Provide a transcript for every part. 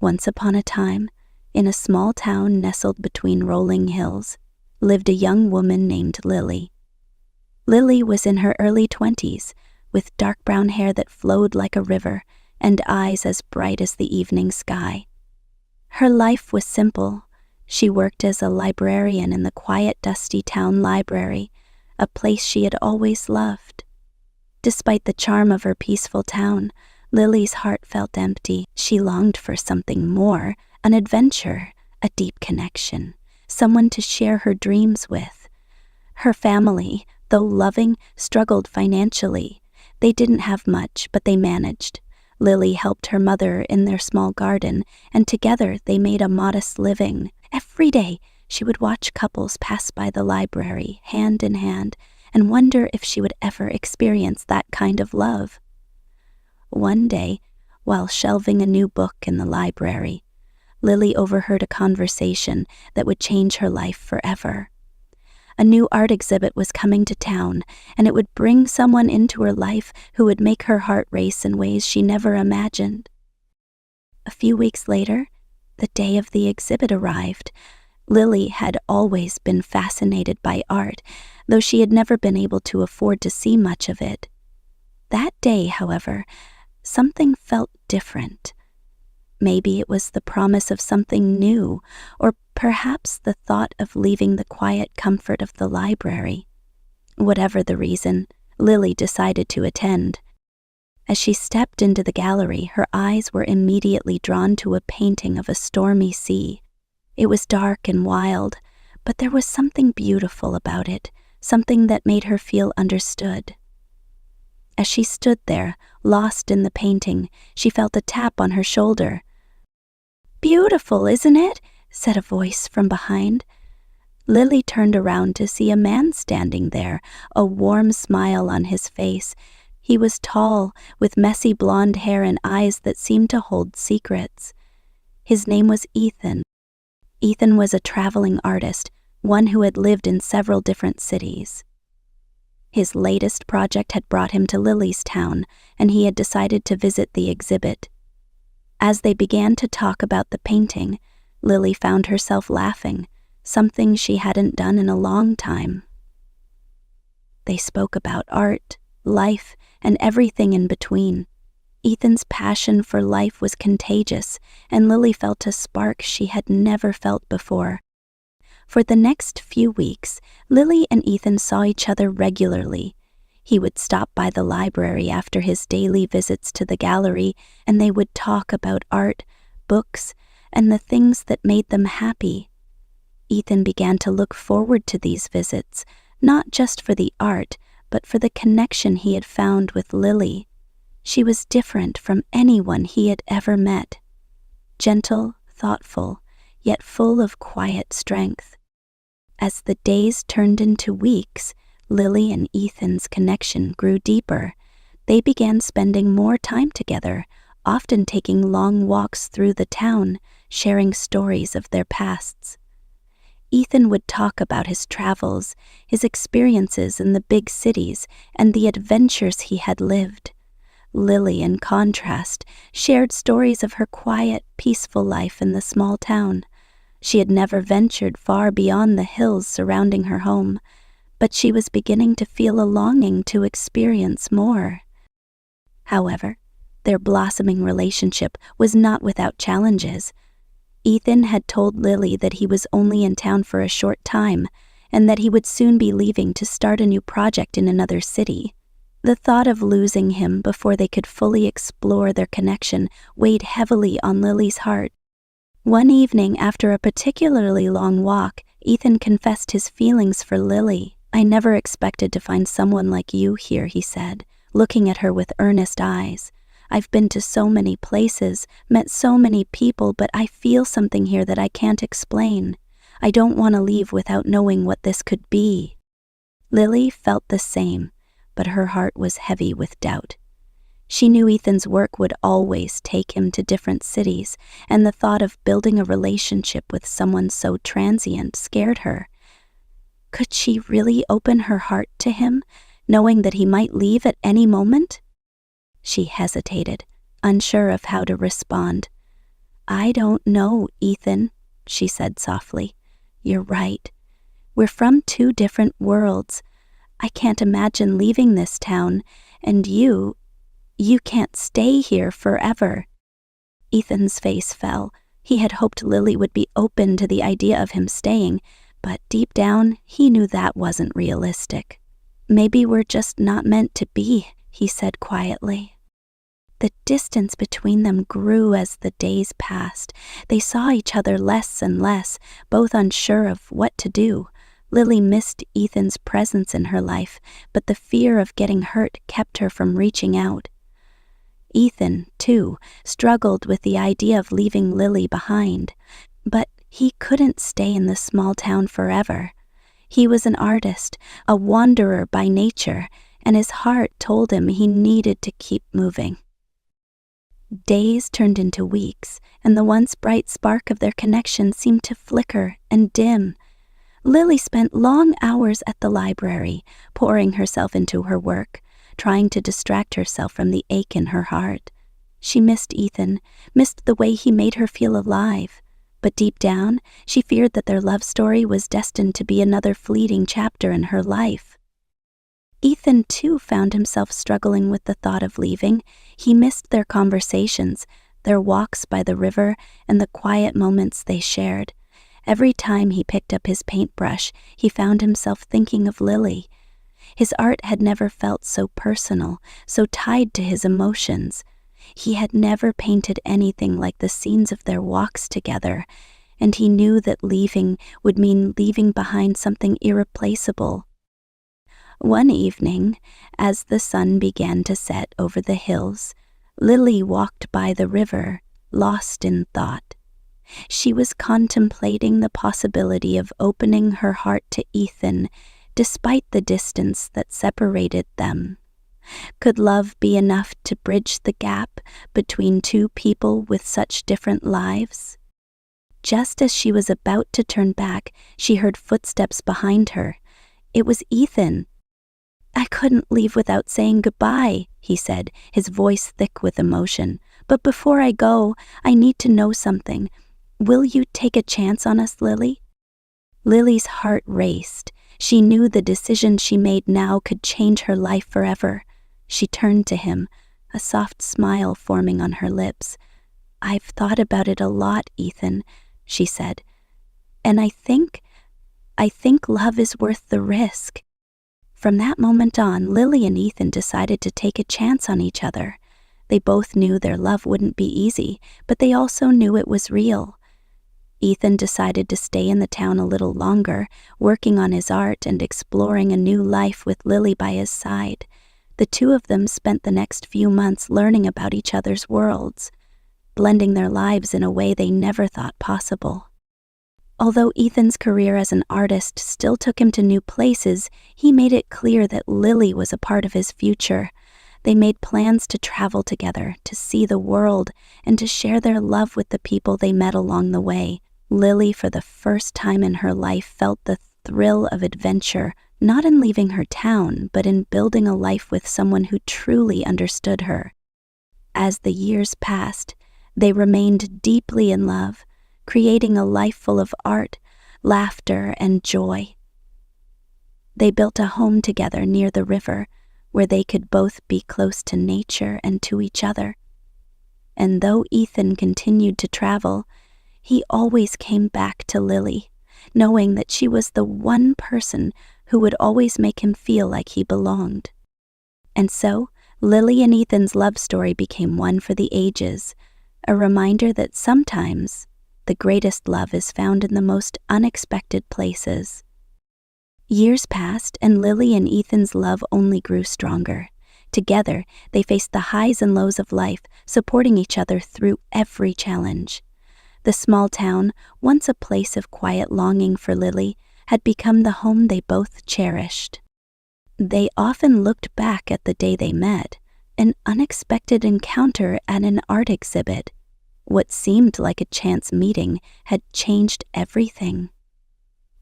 Once upon a time, in a small town nestled between rolling hills, lived a young woman named Lily. Lily was in her early 20s, with dark brown hair that flowed like a river and eyes as bright as the evening sky. Her life was simple. She worked as a librarian in the quiet, dusty town library, a place she had always loved. Despite the charm of her peaceful town, Lily's heart felt empty. She longed for something more, an adventure, a deep connection, someone to share her dreams with. Her family, though loving, struggled financially. They didn't have much, but they managed. Lily helped her mother in their small garden, and together they made a modest living. Every day, she would watch couples pass by the library, hand in hand, and wonder if she would ever experience that kind of love. One day, while shelving a new book in the library, Lily overheard a conversation that would change her life forever. A new art exhibit was coming to town, and it would bring someone into her life who would make her heart race in ways she never imagined. A few weeks later, the day of the exhibit arrived. Lily had always been fascinated by art, though she had never been able to afford to see much of it. That day, however, something felt different. Maybe it was the promise of something new, or perhaps the thought of leaving the quiet comfort of the library. Whatever the reason, Lily decided to attend. As she stepped into the gallery, her eyes were immediately drawn to a painting of a stormy sea. It was dark and wild, but there was something beautiful about it, something that made her feel understood. As she stood there, lost in the painting, she felt a tap on her shoulder. "Beautiful, isn't it?" said a voice from behind. Lily turned around to see a man standing there, a warm smile on his face. He was tall, with messy blonde hair and eyes that seemed to hold secrets. His name was Ethan. Ethan was a traveling artist, one who had lived in several different cities. His latest project had brought him to Lily's town, and he had decided to visit the exhibit. As they began to talk about the painting, Lily found herself laughing, something she hadn't done in a long time. They spoke about art, life, and everything in between. Ethan's passion for life was contagious, and Lily felt a spark she had never felt before. For the next few weeks, Lily and Ethan saw each other regularly. He would stop by the library after his daily visits to the gallery, and they would talk about art, books, and the things that made them happy. Ethan began to look forward to these visits, not just for the art, but for the connection he had found with Lily. She was different from anyone he had ever met. Gentle, thoughtful, yet full of quiet strength. As the days turned into weeks, Lily and Ethan's connection grew deeper. They began spending more time together, often taking long walks through the town, sharing stories of their pasts. Ethan would talk about his travels, his experiences in the big cities, and the adventures he had lived. Lily, in contrast, shared stories of her quiet, peaceful life in the small town. She had never ventured far beyond the hills surrounding her home, but she was beginning to feel a longing to experience more. However, their blossoming relationship was not without challenges. Ethan had told Lily that he was only in town for a short time, and that he would soon be leaving to start a new project in another city. The thought of losing him before they could fully explore their connection weighed heavily on Lily's heart. One evening, after a particularly long walk, Ethan confessed his feelings for Lily. "I never expected to find someone like you here," he said, looking at her with earnest eyes. "I've been to so many places, met so many people, but I feel something here that I can't explain. I don't want to leave without knowing what this could be." Lily felt the same, but her heart was heavy with doubt. She knew Ethan's work would always take him to different cities, and the thought of building a relationship with someone so transient scared her. Could she really open her heart to him, knowing that he might leave at any moment? She hesitated, unsure of how to respond. "I don't know, Ethan," she said softly. "You're right. We're from two different worlds. I can't imagine leaving this town, and you can't stay here forever." Ethan's face fell. He had hoped Lily would be open to the idea of him staying, but deep down, he knew that wasn't realistic. "Maybe we're just not meant to be," he said quietly. The distance between them grew as the days passed. They saw each other less and less, both unsure of what to do. Lily missed Ethan's presence in her life, but the fear of getting hurt kept her from reaching out. Ethan, too, struggled with the idea of leaving Lily behind, but he couldn't stay in the small town forever. He was an artist, a wanderer by nature, and his heart told him he needed to keep moving. Days turned into weeks, and the once bright spark of their connection seemed to flicker and dim. Lily spent long hours at the library, pouring herself into her work, trying to distract herself from the ache in her heart. She missed Ethan, missed the way he made her feel alive. But deep down, she feared that their love story was destined to be another fleeting chapter in her life. Ethan, too, found himself struggling with the thought of leaving. He missed their conversations, their walks by the river, and the quiet moments they shared. Every time he picked up his paintbrush, he found himself thinking of Lily. His art had never felt so personal, so tied to his emotions. He had never painted anything like the scenes of their walks together, and he knew that leaving would mean leaving behind something irreplaceable. One evening, as the sun began to set over the hills, Lily walked by the river, lost in thought. She was contemplating the possibility of opening her heart to Ethan, despite the distance that separated them. Could love be enough to bridge the gap between two people with such different lives? Just as she was about to turn back, she heard footsteps behind her. It was Ethan. "I couldn't leave without saying goodbye," he said, his voice thick with emotion. "But before I go, I need to know something. Will you take a chance on us, Lily?" Lily's heart raced. She knew the decision she made now could change her life forever. She turned to him, a soft smile forming on her lips. "I've thought about it a lot, Ethan," she said. "And I think love is worth the risk." From that moment on, Lily and Ethan decided to take a chance on each other. They both knew their love wouldn't be easy, but they also knew it was real. Ethan decided to stay in the town a little longer, working on his art and exploring a new life with Lily by his side. The two of them spent the next few months learning about each other's worlds, blending their lives in a way they never thought possible. Although Ethan's career as an artist still took him to new places, he made it clear that Lily was a part of his future. They made plans to travel together, to see the world, and to share their love with the people they met along the way. Lily, for the first time in her life, felt the thrill of adventure, not in leaving her town, but in building a life with someone who truly understood her. As the years passed, they remained deeply in love, creating a life full of art, laughter, and joy. They built a home together near the river, where they could both be close to nature and to each other. And though Ethan continued to travel, he always came back to Lily, knowing that she was the one person who would always make him feel like he belonged. And so, Lily and Ethan's love story became one for the ages, a reminder that sometimes the greatest love is found in the most unexpected places. Years passed, and Lily and Ethan's love only grew stronger. Together, they faced the highs and lows of life, supporting each other through every challenge. The small town, once a place of quiet longing for Lily, had become the home they both cherished. They often looked back at the day they met, an unexpected encounter at an art exhibit. What seemed like a chance meeting had changed everything.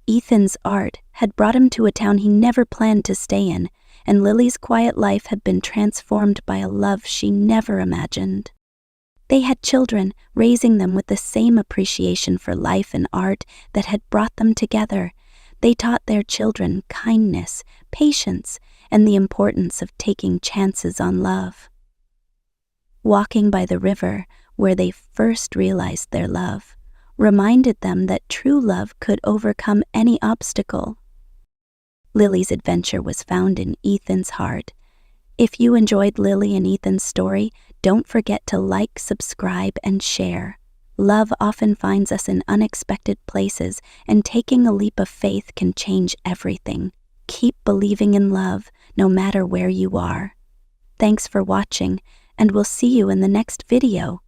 Ethan's art had brought him to a town he never planned to stay in, and Lily's quiet life had been transformed by a love she never imagined. They had children, raising them with the same appreciation for life and art that had brought them together. They taught their children kindness, patience, and the importance of taking chances on love. Walking by the river, where they first realized their love, reminded them that true love could overcome any obstacle. Lily's adventure was found in Ethan's heart. If you enjoyed Lily and Ethan's story, don't forget to like, subscribe, and share. Love often finds us in unexpected places, and taking a leap of faith can change everything. Keep believing in love, no matter where you are. Thanks for watching, and we'll see you in the next video.